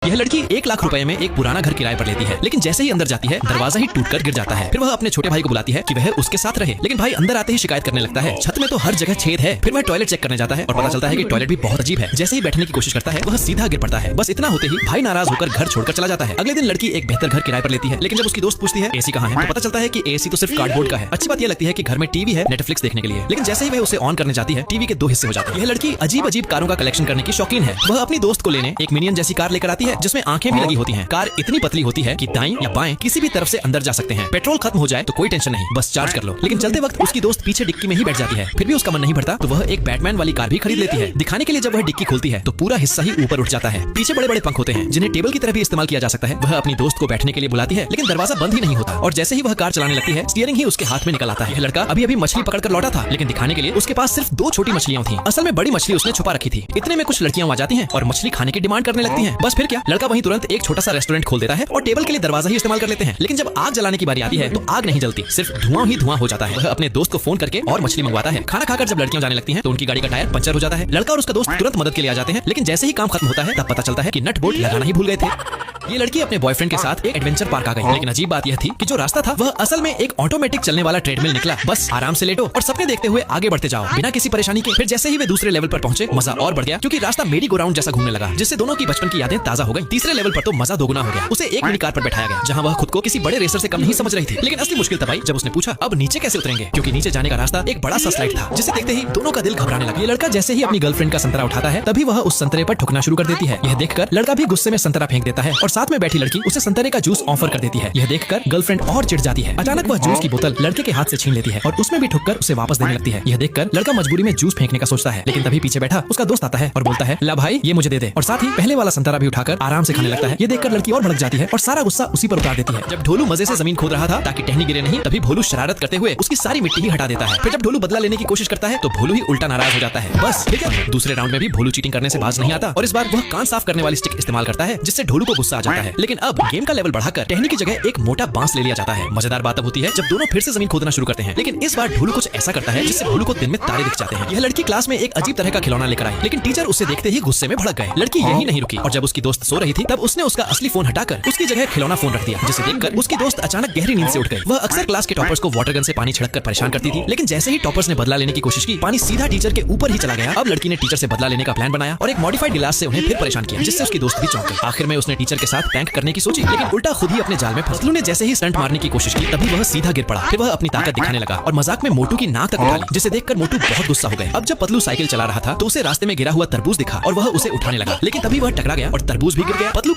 यह लड़की 1 लाख रुपए में एक पुराना घर किराए पर लेती है, लेकिन जैसे ही अंदर जाती है दरवाजा ही टूटकर गिर जाता है। फिर वह अपने छोटे भाई को बुलाती है कि वह उसके साथ रहे, लेकिन भाई अंदर आते ही शिकायत करने लगता है, छत में तो हर जगह छेद है। फिर वह टॉयलेट चेक करने जाता है और पता चलता है कि टॉयलेट भी बहुत अजीब है। जैसे ही बैठने की कोशिश करता है वह सीधा गिर पड़ता है। बस इतना होते ही भाई नाराज होकर घर छोड़कर चला जाता है। अगले दिन लड़की एक बेहतर घर किराए पर लेती है, लेकिन जब उसकी दोस्त पूछती है एसी कहाँ है, तो पता चलता है कि एसी तो सिर्फ कार्डबोर्ड का है। अच्छी बात यह लगती है कि घर में टीवी है नेटफ्लिक्स देखने के लिए, लेकिन जैसे ही वह उसे ऑन करने जाती है टीवी के 2 हिस्से हो जाते हैं। यह लड़की अजीब अजीब कारों का कलेक्शन करने की शौकीन है। वह अपनी दोस्त को लेने एक मिनियन जैसी कार लेकर आती है जिसमें आंखें भी लगी होती हैं। कार इतनी पतली होती है कि दाईं या बाएं किसी भी तरफ से अंदर जा सकते हैं। पेट्रोल खत्म हो जाए तो कोई टेंशन नहीं, बस चार्ज कर लो। लेकिन चलते वक्त उसकी दोस्त पीछे डिक्की में ही बैठ जाती है। फिर भी उसका मन नहीं भरता तो वह एक बैटमैन वाली कार भी खरीद लेती है। दिखाने के लिए जब वह डिक्की खोलती है तो पूरा हिस्सा ही ऊपर उठ जाता है। पीछे बड़े बड़े पंख होते हैं जिन्हें टेबल की तरह भी इस्तेमाल किया जा सकता है। वह अपनी दोस्त को बैठने के लिए बुलाती है, लेकिन दरवाजा बंद ही नहीं होता और जैसे ही वह कार चलाने लगती है स्टीयरिंग ही उसके हाथ में निकल आता है। यह लड़का अभी मछली पकड़कर लौटा था, लेकिन दिखाने के लिए उसके पास सिर्फ 2 छोटी मछलियां थी। असल में बड़ी मछली उसने छुपा रखी थी। इतने में कुछ लड़कियां आ जाती हैं और मछली खाने की डिमांड करने लगती हैं। बस फिर क्या, लड़का वहीं तुरंत एक छोटा सा रेस्टोरेंट खोल देता है और टेबल के लिए दरवाजा ही इस्तेमाल कर लेते हैं। लेकिन जब आग जलाने की बारी आती है तो आग नहीं जलती, सिर्फ धुआं ही धुआं हो जाता है। वह अपने दोस्त को फोन करके और मछली मंगवाता है। खाना खाकर जब लड़कियां जाने लगती हैं तो उनकी गाड़ी का टायर पंचर हो जाता है। लड़का और उसका दोस्त तुरंत मदद के लिए आ जाते हैं, लेकिन जैसे ही काम खत्म होता है तब पता चलता है कि नट बोल्ट लगाना ही भूल गए थे। ये लड़की अपने बॉयफ्रेंड के साथ एक एडवेंचर पार्क आ गई, लेकिन अजीब बात यह थी कि जो रास्ता था वह असल में एक ऑटोमेटिक चलने वाला ट्रेडमिल निकला। बस आराम से लेटो और सपने देखते हुए आगे बढ़ते जाओ बिना किसी परेशानी के। फिर जैसे ही वे दूसरे लेवल पर पहुंचे मजा और बढ़ गया, क्योंकि रास्ता मेरी गो राउंड जैसा घूमने लगा, जिससे दोनों की बचपन की यादें ताजा हो गई। तीसरे लेवल पर तो मजा दोगुना हो गया। उसे एक मिनी कार पर बैठाया गया जहाँ वह खुद को किसी बड़े रेसर से कम नहीं समझ रही थी। लेकिन असली मुश्किल तब आई जब उसने पूछा अब नीचे कैसे उतरेंगे, क्योंकि नीचे जाने का रास्ता एक बड़ा सा स्लाइड था, जिसे देखते ही दोनों का दिल घबराने लगा। ये लड़का जैसे ही अपनी गर्लफ्रेंड का संतरा उठाता है तभी वह उस संतरे पर ठुकना शुरू कर देती है। यह देखकर लड़का भी गुस्से में संतरा फेंक देता है और साथ में बैठी लड़की उसे संतरे का जूस ऑफर कर देती है। यह देखकर गर्लफ्रेंड और चिढ़ जाती है। अचानक वह जूस की बोतल लड़के के हाथ से छीन लेती है और उसमें भी ठुककर उसे वापस देने लगती है। यह देखकर लड़का मजबूरी में जूस फेंकने का सोचता है, लेकिन तभी पीछे बैठा उसका दोस्त आता है और बोलता है ला भाई ये मुझे दे दे, और साथ ही पहले वाला संतरा भी उठाकर आराम से खाने लगता है। ये देखकर लड़की और भड़क जाती है और सारा गुस्सा उसी पर उतार देती है। जब ढोलू मजे से जमीन खोद रहा था ताकि टहनी गिरे नहीं, तभी भोलू शरारत करते हुए उसकी सारी मिट्टी ही हटा देता है। फिर जब ढोलू बदला लेने की कोशिश करता है तो भोलू ही उल्टा नाराज हो जाता है। बस ठीक है, दूसरे राउंड में भी भोलू चीटिंग करने से बाज नहीं आता और इस बार वह कान साफ करने वाली स्टिक इस्तेमाल करता है, जिससे ढोलू को गुस्सा आ जाता है। लेकिन अब गेम का लेवल बढ़ाकर टहनी की जगह एक मोटा बांस ले लिया जाता है। मजेदार बात अब होती है जब दोनों फिर से जमीन खोदना शुरू करते हैं, लेकिन इस बार ढोलू कुछ ऐसा करता है जिससे भोलू को दिन में तारे दिख जाते हैं। यह लड़की क्लास में एक अजीब तरह का खिलौना लेकर आई, लेकिन टीचर उसे देखते ही गुस्से में भड़क गए। लड़की यही नहीं रुकी और जब उसकी दोस्त सो रही थी तब उसने उसका असली फोन हटाकर उसकी जगह खिलौना फोन रख दिया, जिसे देखकर उसकी दोस्त अचानक गहरी नींद से उठ गई। वह अक्सर क्लास के टॉपर्स को वाटर गन से पानी छिड़क कर परेशान करती थी, लेकिन जैसे ही टॉपर्स ने बदला लेने की कोशिश की पानी सीधा टीचर के ऊपर ही चला गया। अब लड़की ने टीचर से बदला लेने का प्लान बनाया और एक मॉडिफाइड गिलास से उन्हें फिर परेशान किया, जिससे उसकी दोस्त भी चौंक गई। आखिर में उसने टीचर के साथ प्रैंक करने की सोची, लेकिन उल्टा खुद ही अपने जाल में फंस। ने जैसे ही स्टंट मारने की कोशिश की तभी वह सीधा गिर पड़ा। फिर वह अपनी ताकत दिखाने लगा और मजाक में मोटू की नाक तक उठा ली, जिसे देखकर मोटू बहुत गुस्सा हो गए। अब जब पतलू साइकिल चला रहा था तो उसे रास्ते में गिरा हुआ तरबूज दिखा और वह उसे उठाने लगा, लेकिन तभी वह टकरा गया और तरबूज भी गिर गया। पतलू